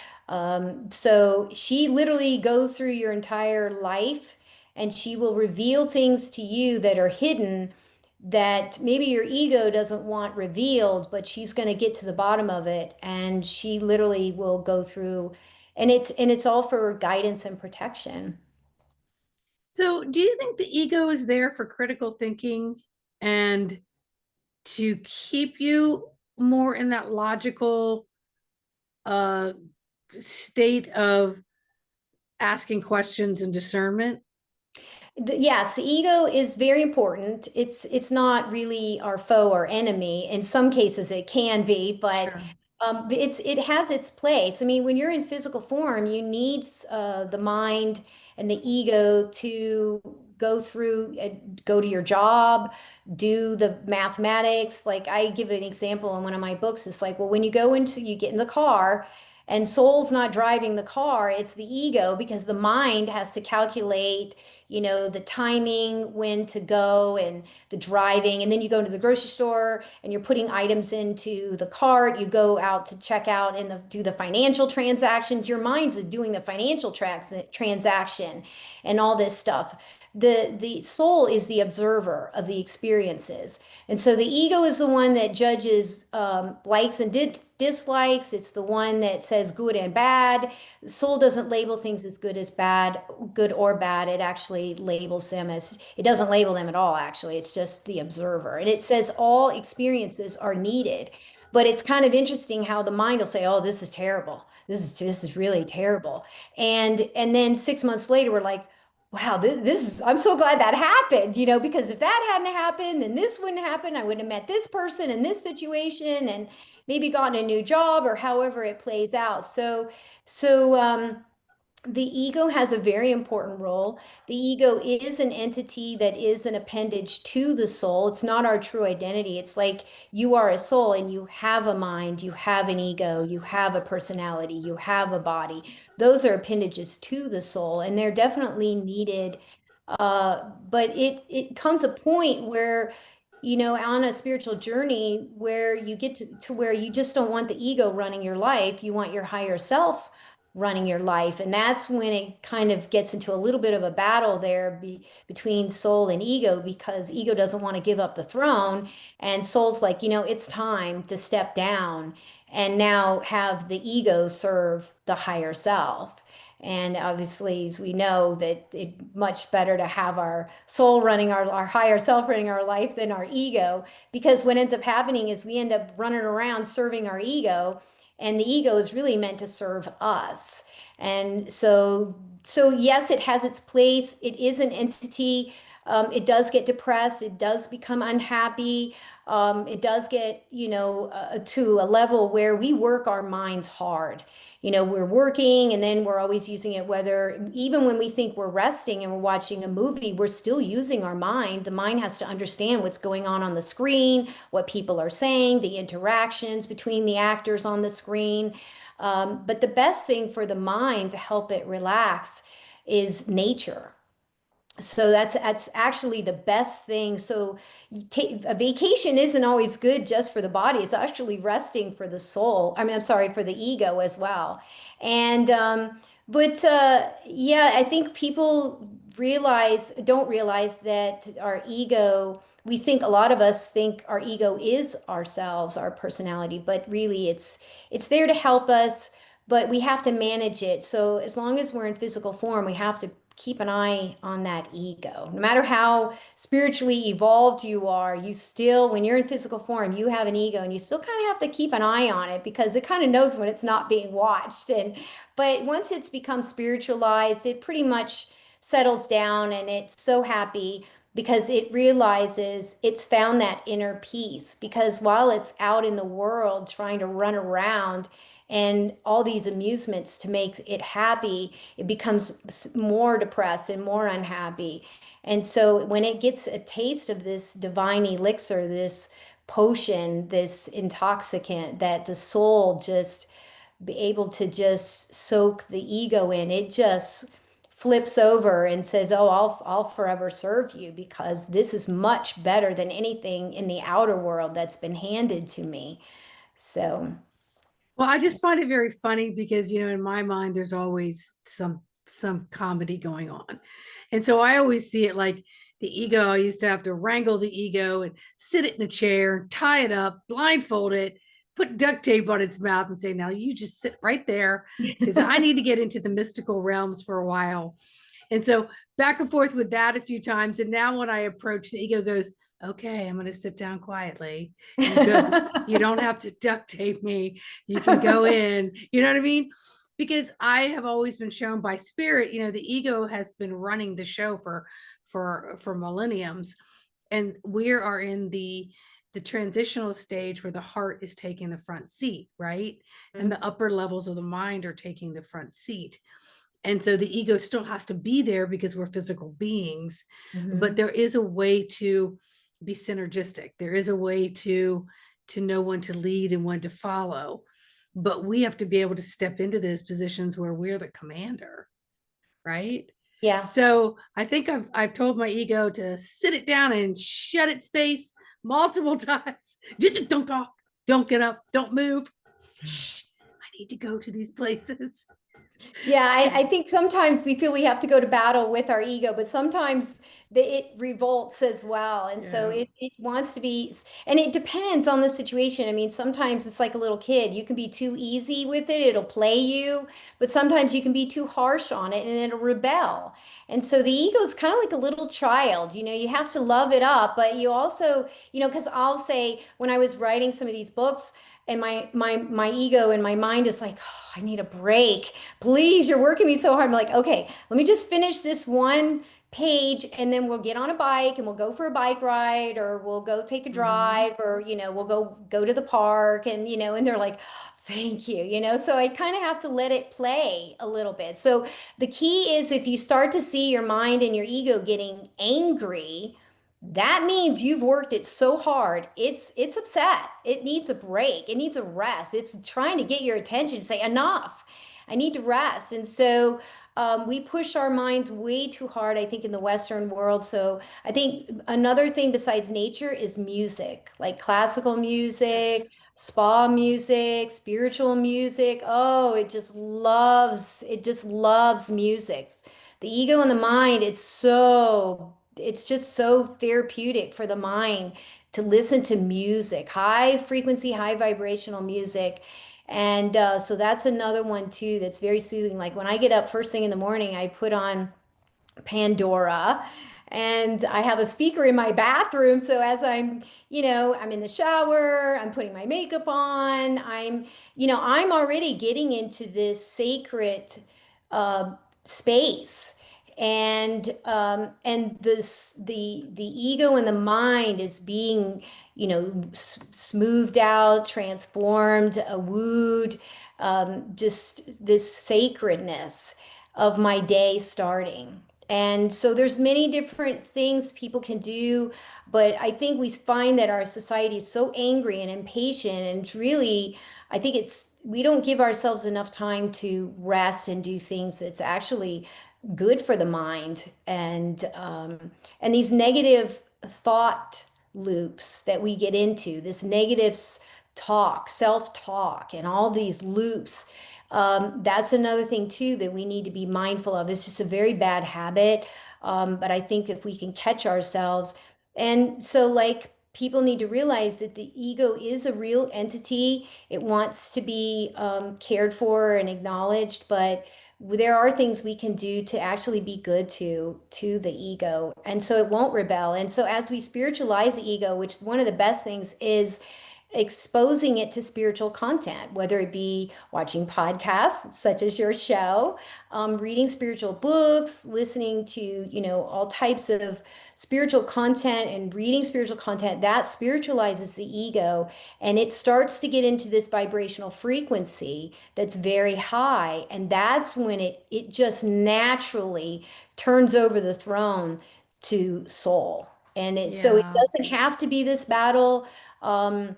Speaker 2: So she literally goes through your entire life and she will reveal things to you that are hidden that maybe your ego doesn't want revealed, but she's going to get to the bottom of it. And she literally will go through, and it's all for guidance and protection.
Speaker 1: So, do you think the ego is there for critical thinking and to keep you more in that logical uh, state of asking questions and discernment?
Speaker 2: Yes, the ego is very important. It's not really our foe or enemy. In some cases, it can be, but
Speaker 1: Sure.
Speaker 2: it has its place. I mean, when you're in physical form, you need the mind and the ego to go through, go to your job, do the mathematics. Like I give an example in one of my books. It's like, well, when you get in the car. And soul's not driving the car, it's the ego because the mind has to calculate, the timing, when to go, and the driving. And then you go into the grocery store and you're putting items into the cart. You go out to check out and do the financial transactions. Your mind's doing the financial transaction and all this stuff. The soul is the observer of the experiences. And so the ego is the one that judges likes and dislikes. It's the one that says good and bad. The soul doesn't label things as good or bad. It actually labels them as, it doesn't label them at all, actually. It's just the observer. And it says all experiences are needed. But it's kind of interesting how the mind will say, "Oh, this is terrible. This is really terrible." And then 6 months later, we're like, wow, this is, I'm so glad that happened, because if that hadn't happened, then this wouldn't happen. I wouldn't have met this person in this situation and maybe gotten a new job or however it plays out. So the ego has a very important role. The ego is an entity that is an appendage to the soul. It's not our true identity. It's like you are a soul and you have a mind, you have an ego, you have a personality, you have a body. Those are appendages to the soul, and they're definitely needed. But it comes a point where, on a spiritual journey where you get to where you just don't want the ego running your life. You want your higher self running your life. And that's when it kind of gets into a little bit of a battle there between soul and ego, because ego doesn't want to give up the throne. And soul's like, it's time to step down and now have the ego serve the higher self. And obviously, as we know, that it's much better to have our soul running our higher self running our life than our ego, because what ends up happening is we end up running around serving our ego, and the ego is really meant to serve us. And so yes, it has its place. It is an entity. It does get depressed. It does become unhappy. It does get, to a level where we work our minds hard. We're working and then we're always using it, whether even when we think we're resting and we're watching a movie, we're still using our mind. The mind has to understand what's going on the screen, what people are saying, the interactions between the actors on the screen. But the best thing for the mind to help it relax is nature. So that's actually the best thing. So a vacation isn't always good just for the body. It's actually resting for the soul. I mean, I'm sorry, for the ego as well. And but yeah, I think people don't realize that our ego, we think, a lot of us think our ego is ourselves, our personality, but really it's there to help us, but we have to manage it. So as long as we're in physical form, we have to keep an eye on that ego. No matter how spiritually evolved you are, you still, when you're in physical form, you have an ego, and you still kind of have to keep an eye on it because it kind of knows when it's not being watched. But once it's become spiritualized, it pretty much settles down, and it's so happy because it realizes it's found that inner peace. Because while it's out in the world trying to run around and all these amusements to make it happy, it becomes more depressed and more unhappy. And so when it gets a taste of this divine elixir, this potion, this intoxicant that the soul just be able to just soak the ego in, it just flips over and says, "Oh, I'll forever serve you because this is much better than anything in the outer world that's been handed to me." So,
Speaker 1: Well, I just find it very funny because, in my mind, there's always some comedy going on. And so I always see it like the ego. I used to have to wrangle the ego and sit it in a chair, tie it up, blindfold it, put duct tape on its mouth and say, now you just sit right there because I need to get into the mystical realms for a while. And so back and forth with that a few times. And now when I approach, the ego goes, okay, I'm going to sit down quietly. You don't have to duct tape me. You can go in. You know what I mean? Because I have always been shown by spirit, the ego has been running the show for millenniums. And we are in the transitional stage where the heart is taking the front seat, right? And the upper levels of the mind are taking the front seat. And so the ego still has to be there because we're physical beings, but
Speaker 2: Mhm.
Speaker 1: there is a way to be synergistic. There is a way to know when to lead and when to follow. But we have to be able to step into those positions where we're the commander, right?
Speaker 2: Yeah.
Speaker 1: So I think I've told my ego to sit it down and shut its face multiple times. Don't talk, don't get up, don't move. Shh, I need to go to these places.
Speaker 2: Yeah, I think sometimes we feel we have to go to battle with our ego, but sometimes it revolts as well. And so
Speaker 1: Yeah.
Speaker 2: it wants to be, and it depends on the situation. I mean, sometimes it's like a little kid. You can be too easy with it, it'll play you, but sometimes you can be too harsh on it and it'll rebel. And so the ego is kind of like a little child. You have to love it up, but you also, because I'll say when I was writing some of these books, and my ego and my mind is like, oh, I need a break. Please, you're working me so hard. I'm like, okay, let me just finish this one page and then we'll get on a bike and we'll go for a bike ride, or we'll go take a
Speaker 1: Mhm.
Speaker 2: drive, or we'll go to the park, and they're like, thank you, so I kind of have to let it play a little bit. So the key is, if you start to see your mind and your ego getting angry, that means you've worked it so hard. It's upset. It needs a break. It needs a rest. It's trying to get your attention, say enough. I need to rest. And so we push our minds way too hard, I think, in the Western world. So I think another thing besides nature is music, like classical music,
Speaker 1: Yes.
Speaker 2: spa music, spiritual music. Oh, it just loves music. The ego and the mind, it's just so therapeutic for the mind to listen to music, high frequency, high vibrational music. And so that's another one too that's very soothing. Like when I get up first thing in the morning, I put on Pandora. And I have a speaker in my bathroom. So as I'm in the shower, I'm putting my makeup on, I'm already getting into this sacred uh, space. And the ego and the mind is being, smoothed out, transformed, wooed, just this sacredness of my day starting. And so there's many different things people can do, but I think we find that our society is so angry and impatient, and it's really, I think we don't give ourselves enough time to rest and do things that's actually good for the mind. And these negative thought loops that we get into, this negative talk, self-talk, and all these loops, that's another thing too that we need to be mindful of. It's just a very bad habit. But I think if we can catch ourselves, and so like people need to realize that the ego is a real entity. It wants to be cared for and acknowledged, but there are things we can do to actually be good to the ego, and so it won't rebel. And so as we spiritualize the ego, which one of the best things is exposing it to spiritual content, whether it be watching podcasts such as your show, reading spiritual books, listening to, all types of spiritual content and reading spiritual content, that spiritualizes the ego, and it starts to get into this vibrational frequency that's very high. And that's when it just naturally turns over the throne to soul. And so it
Speaker 1: Yeah.
Speaker 2: doesn't have to be this battle. Um,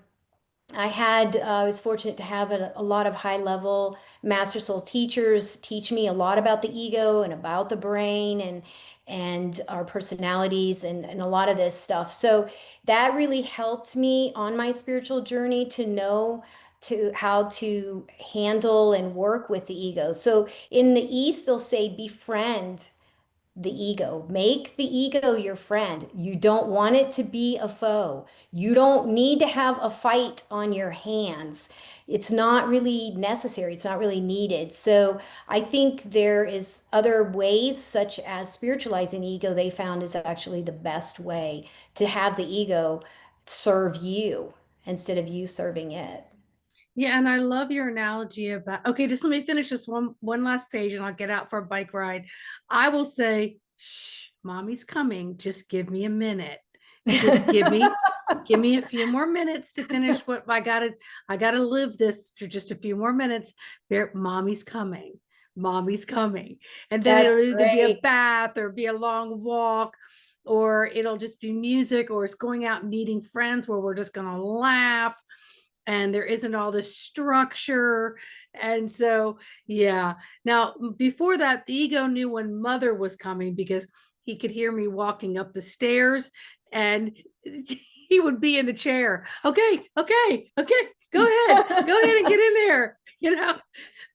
Speaker 2: I was fortunate to have a lot of high level master soul teachers teach me a lot about the ego and about the brain and our personalities and a lot of this stuff. So that really helped me on my spiritual journey to know to how to handle and work with the ego. So in the East, they'll say befriend the ego. Make the ego your friend. You don't want it to be a foe. You don't need to have a fight on your hands. It's not really necessary. It's not really needed. So I think there is other ways, such as spiritualizing the ego, they found is actually the best way to have the ego serve you instead of you serving it.
Speaker 1: Yeah, and I love your analogy about, okay, just let me finish this one last page and I'll get out for a bike ride. I will say, shh, mommy's coming. Just give me a minute. Just give me a few more minutes to finish what I gotta live this for just a few more minutes. There, mommy's coming. Mommy's coming. And then it'll
Speaker 2: That's
Speaker 1: either be a
Speaker 2: great.
Speaker 1: bath or be a long walk, or it'll just be music, or it's going out and meeting friends where we're just gonna laugh and there isn't all this structure. And so, yeah. Now, before that, the ego knew when mother was coming because he could hear me walking up the stairs and he would be in the chair. Okay, okay, okay, go ahead and get in there, you know.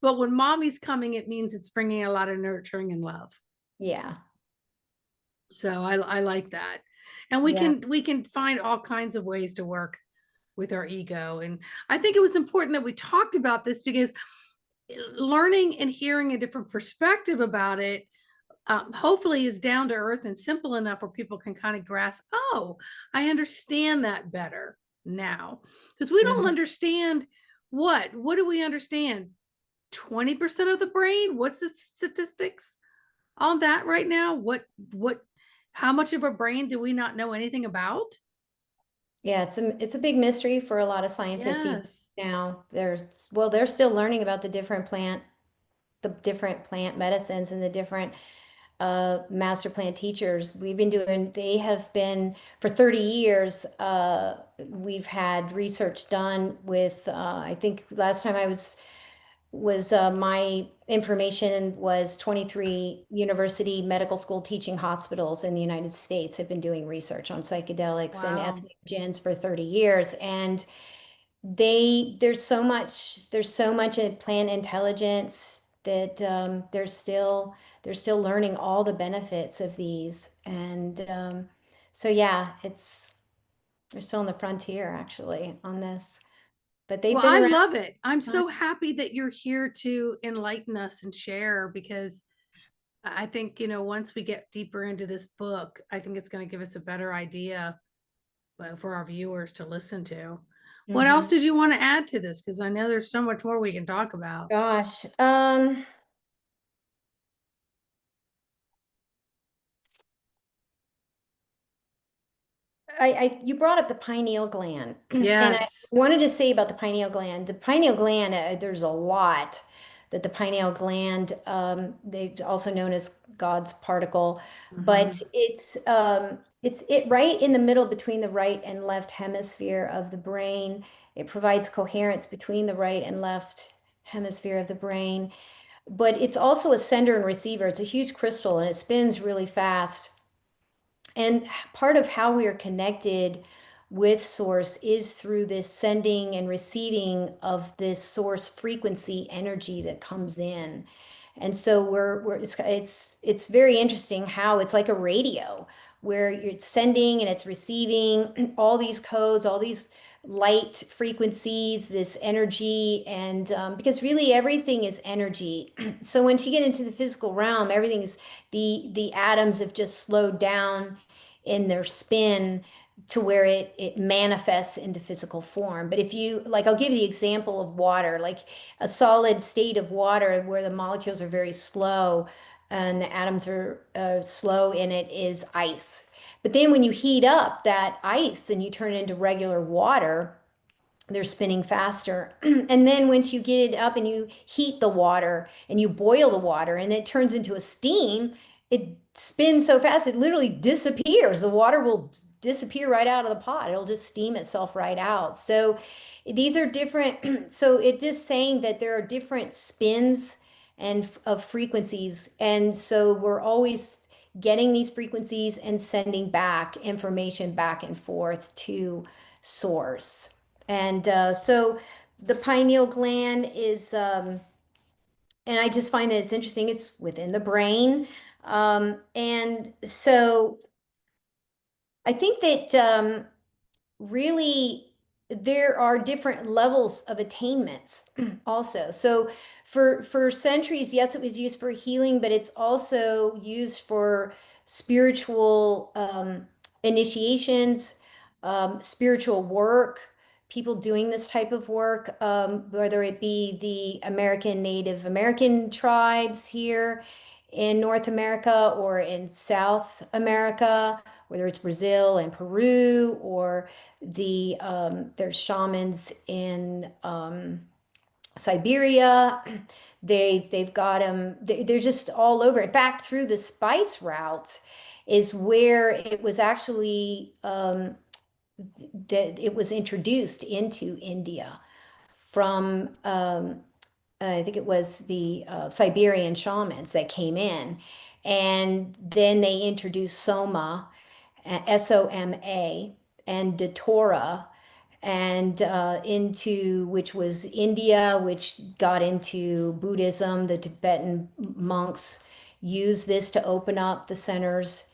Speaker 1: But when mommy's coming, it means it's bringing a lot of nurturing and love.
Speaker 2: Yeah.
Speaker 1: So I like that. And
Speaker 2: Yeah.
Speaker 1: we can find all kinds of ways to work with our ego. And I think it was important that we talked about this because learning and hearing a different perspective about it hopefully is down to earth and simple enough where people can kind of grasp, oh, I understand that better now. Because we don't
Speaker 2: Mhm.
Speaker 1: understand what do we understand? 20% of the brain? What's the statistics on that right now? What how much of a brain do we not know anything about?
Speaker 2: Yeah, it's a big mystery for a lot of scientists even
Speaker 1: Yes.
Speaker 2: now. They're still learning about the different plant medicines and the different master plant teachers. They have been for 30 years. We've had research done with, I think last time my information was 23 university medical school teaching hospitals in the United States have been doing research on psychedelics and
Speaker 1: Wow.
Speaker 2: entheogens for 30 years. And there's so much in plant intelligence that they're still learning all the benefits of these. And so yeah, it's they're still on the frontier actually on this, but they've
Speaker 1: Well,
Speaker 2: been
Speaker 1: I
Speaker 2: around.
Speaker 1: love it. I'm
Speaker 2: a long
Speaker 1: so happy that you're here to enlighten us and share because I think, once we get deeper into this book, I think it's going to give us a better idea for our viewers to listen to. What else
Speaker 2: time.
Speaker 1: did you want to add to this? Because I know there's so much more we can talk about.
Speaker 2: Gosh, you brought up the pineal gland, and I
Speaker 1: Yes.
Speaker 2: wanted to say about the pineal gland. The pineal gland, there's a lot that the pineal gland, they've also known as God's particle, but
Speaker 1: Mhm.
Speaker 2: it's it right in the middle between the right and left hemisphere of the brain. It provides coherence between the right and left hemisphere of the brain, but it's also a sender and receiver. It's a huge crystal and it spins really fast. And part of how we are connected with source is through this sending and receiving of this source frequency energy that comes in. And so we're it's very interesting how it's like a radio where you're sending and it's receiving all these codes, all these light frequencies, this energy, and because really everything is energy. So once you get into the physical realm, everything's the atoms have just slowed down in their spin to where it manifests into physical form. But if you like, I'll give you the example of water, like a solid state of water where the molecules are very slow and the atoms are slow in it is ice. But then when you heat up that ice and you turn it into regular water, they're spinning faster. And then once you get it up and you heat the water and you boil the water and it turns into a steam, it spins so fast it literally disappears. The water will disappear right out of the pot. It'll just steam itself right out. So these are different. So it just saying that there are different spins and of frequencies. And so we're always getting these frequencies and sending back information back and forth to source. And so the pineal gland is, and I just find that it's interesting. It's within the brain. And so I think that really there are different levels of attainments also. So for centuries, yes, it was used for healing, but it's also used for spiritual initiations, spiritual work, people doing this type of work, whether it be the American Native American tribes here in North America or in South America, whether it's Brazil and Peru, or there's shamans in Siberia. They've got them. They're just all over. In fact, through the spice routes is where it was actually that it was introduced into India from I think it was the Siberian shamans that came in, and then they introduced Soma, Soma, and Datura, and into which was India, which got into Buddhism. The Tibetan monks used this to open up the centers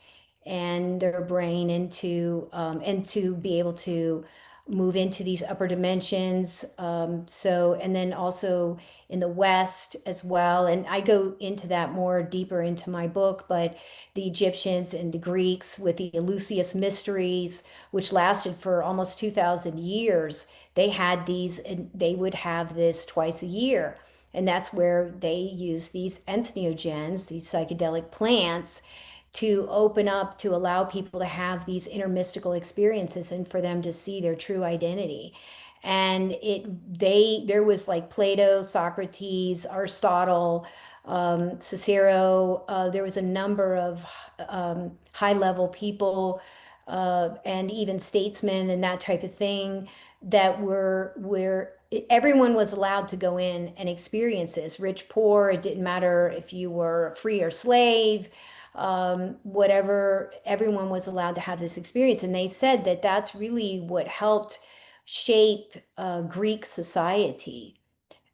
Speaker 2: and their brain into and to be able to move into these upper dimensions. So, and then also in the West as well. And I go into that more deeper into my book, but the Egyptians and the Greeks with the Eleusis mysteries, which lasted for almost 2,000 years, they had these, and they would have this twice a year. And that's where they use these entheogens, these psychedelic plants, to open up to allow people to have these intermystical experiences and for them to see their true identity. And there was like Plato, Socrates, Aristotle, Cicero. There was a number of high level people and even statesmen and that type of thing that were where everyone was allowed to go in and experience this, rich, poor. It didn't matter if you were free or slave, whatever, everyone was allowed to have this experience. And they said that that's really what helped shape Greek society.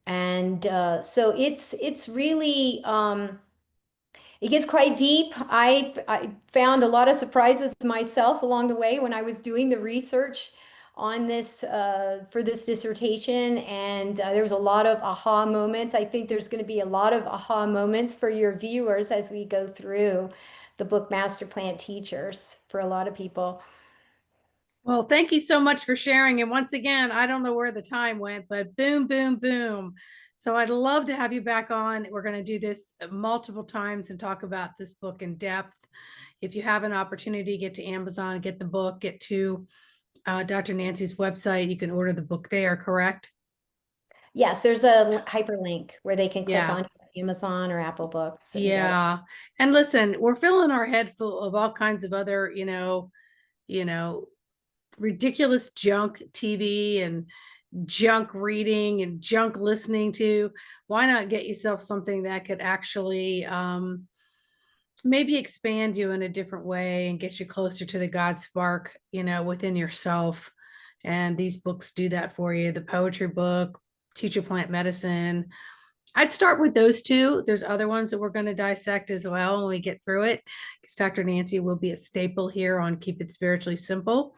Speaker 2: And so it's really it gets quite deep. I found a lot of surprises myself along the way when I was doing the research on this for this dissertation, and there was a lot of aha moments. I think there's going to be a lot of aha moments for your viewers as we go through the book Master Plant Teachers for a lot of people.
Speaker 1: Well, thank you so much for sharing. And once again, I don't know where the time went, but boom, boom, boom. So I'd love to have you back on. We're going to do this multiple times and talk about this book in depth. If you have an opportunity, get to Amazon, get the book, get to Dr. Nancy's website. You can order the book there, correct?
Speaker 2: Yes, there's a hyperlink where they can click
Speaker 1: Yeah.
Speaker 2: on Amazon or Apple Books and get it.
Speaker 1: Yeah. And listen, we're filling our head full of all kinds of other, ridiculous junk TV and junk reading and junk listening to. Why not get yourself something that could actually maybe expand you in a different way and get you closer to the God spark, within yourself? And these books do that for you. The poetry book, Teach Your Plant Medicine. I'd start with those two. There's other ones that we're going to dissect as well when we get through it, because Dr. Nancy will be a staple here on Keep It Spiritually Simple.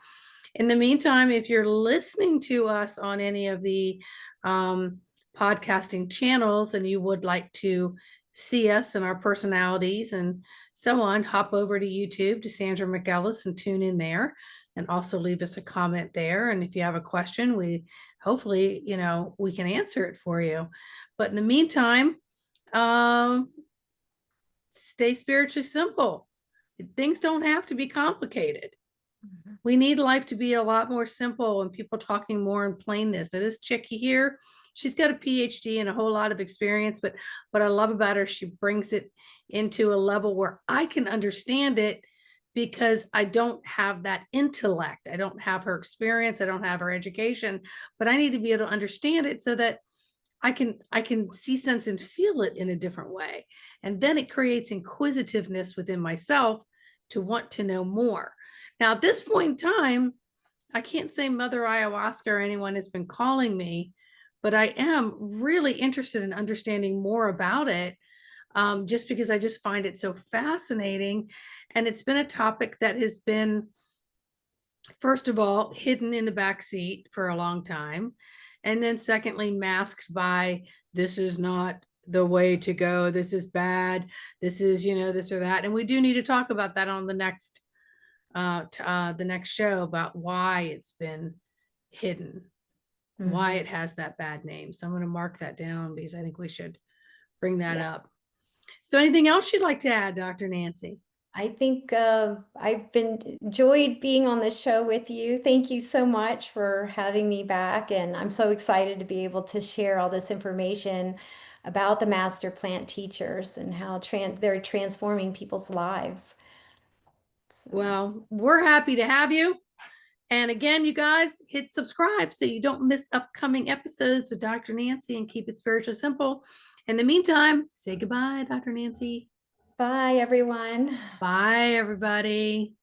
Speaker 1: In the meantime, if you're listening to us on any of the podcasting channels and you would like to see us and our personalities and so on, hop over to YouTube to Sandra McEllis and tune in there, and also leave us a comment there. And if you have a question, we hopefully, we can answer it for you. But in the meantime, stay spiritually simple. Things don't have to be complicated. We need life to be a lot more simple and people talking more in plainness. Now, this chick here, she's got a PhD and a whole lot of experience, but what I love about her, she brings it into a level where I can understand it because I don't have that intellect. I don't have her experience. I don't have her education, but I need to be able to understand it so that I can see, sense, and feel it in a different way. And then it creates inquisitiveness within myself to want to know more. Now, at this point in time, I can't say Mother Ayahuasca or anyone has been calling me, but I am really interested in understanding more about it, just because I just find it so fascinating. And it's been a topic that has been, first of all, hidden in the back seat for a long time. And then secondly, masked by this is not the way to go. This is bad. This is, this or that. And we do need to talk about that on the next show about why it's been hidden, why it has that bad name. So I'm going to mark that down because I think we should bring that
Speaker 2: Yes.
Speaker 1: up. So anything else you'd like to add, Dr. Nancy?
Speaker 2: I think I've been enjoyed being on this show with you. Thank you so much for having me back. And I'm so excited to be able to share all this information about the master plant teachers and how they're transforming people's lives. So,
Speaker 1: Well, we're happy to have you. And again, you guys hit subscribe so you don't miss upcoming episodes with Dr. Nancy and keep it spiritually simple. In the meantime, say goodbye, Dr. Nancy.
Speaker 2: bye, everyone.
Speaker 1: Bye, everybody.